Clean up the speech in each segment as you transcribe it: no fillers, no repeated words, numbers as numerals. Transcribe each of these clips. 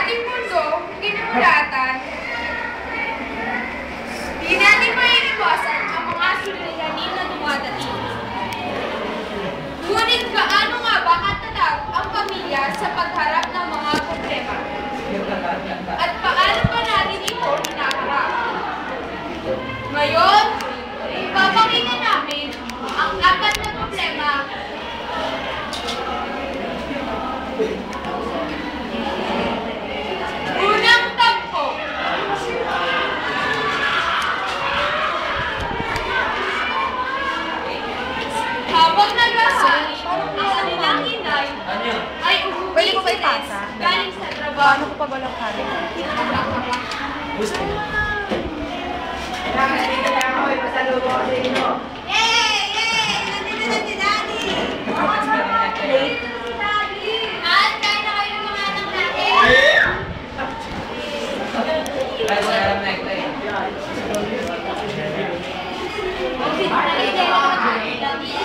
ating mundo, kinamulatan, di natin maiiwasan ang mga suliranin na dumadating. Ngunit gaano nga ba katatag ang pamilya sa pagharap ng mga problema? At paano pa natin ito hinaharap? Ngayon, ipapakinggan namin ang 4 na problema. Unang tampo. Habang nag-aaral, ang kanilang inay ay umuwi si Tess galing sa trabaho. Paano ko pag walang kanin? Gusto mo? Yay! Yay! Nandito na si Daddy! At kain na kayo ng mga anak natin! Ay, wala lang na ito eh.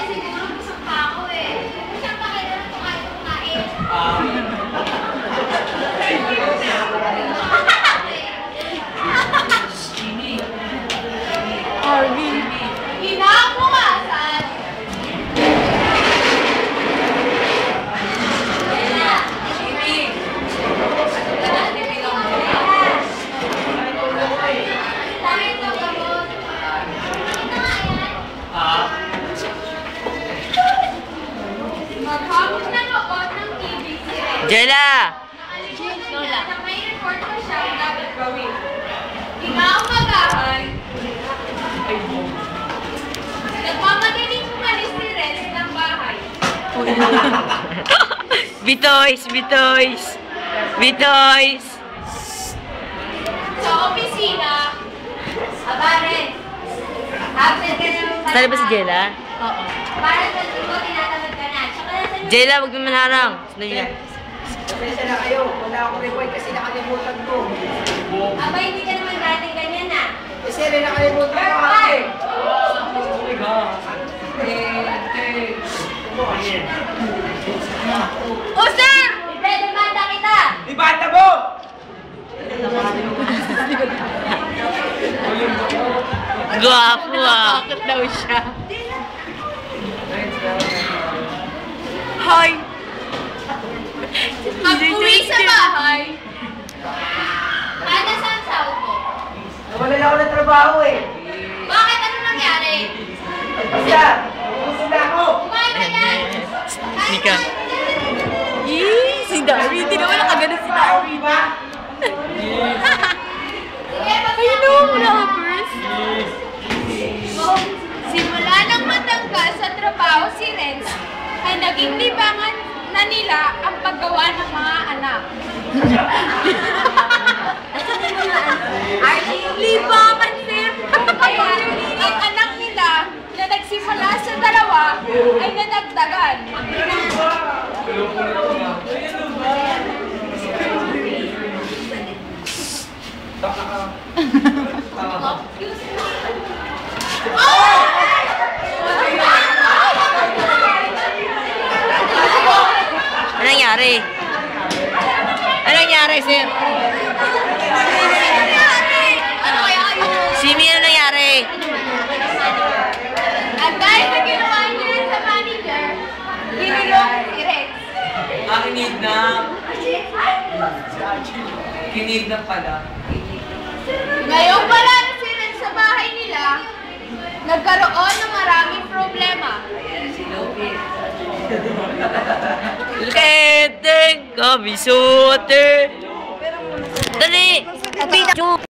Siguro busog pa ako eh. Saan pa kayo na kumain? Arvin. Hinapumasan! Maghapon na noon ng TV series. Jella! Naalala na may report pa siyang dapat gawin. Inaumagahan, nagmamagaling umalis ni Renz ng bahay. Bitoys! Bitoys! Bitoys! Sa opisina, aba Renz, absent ka naman pala. Sali ba si Jella? Oo. Para sa ikaw, tinatamad ka na. Tsaka nasa Jella, huwag naman harang. Sunod niya. Pasensya na kayo. Wala akong rewind kasi nakalimutan ko. aba, hindi ka naman dating ganyan na. Kasi rin nakalimutan ko ate. O sir! Ipedemanda kita! Ibanda mo! Gwapo ah! Bakit daw siya? Hi! Pag-uwi sa bahay, ano saan sahod mo? Nawala na ako ng trabaho eh. Bakit? Ano nangyari? Basta, ubus na ako. Kumain ka yan! Mika. Yee! Si Darwin. Hindi naman nakagano si Darwin. Diba? Sige, I know! Wala ka first. Simula nang matanggal sa trabaho si Renz, ay naging libangan na nila ang paggawa ng mga anak. Ay, libangan sir! Kaya ang anak nila na nagsimula sa 2 ay nadagdagan. Anong nangyari? Anong nangyari, sir? Ano kaya yun? Simi, anong nangyari? At dahil sa ginawa niya sa manager, ginulong si Rex. Kinidnap pala. Ngayon pala na si Rex sa bahay nila, nagkaroon ng maraming problema. Keteng kami sote. Dali! Pikachu!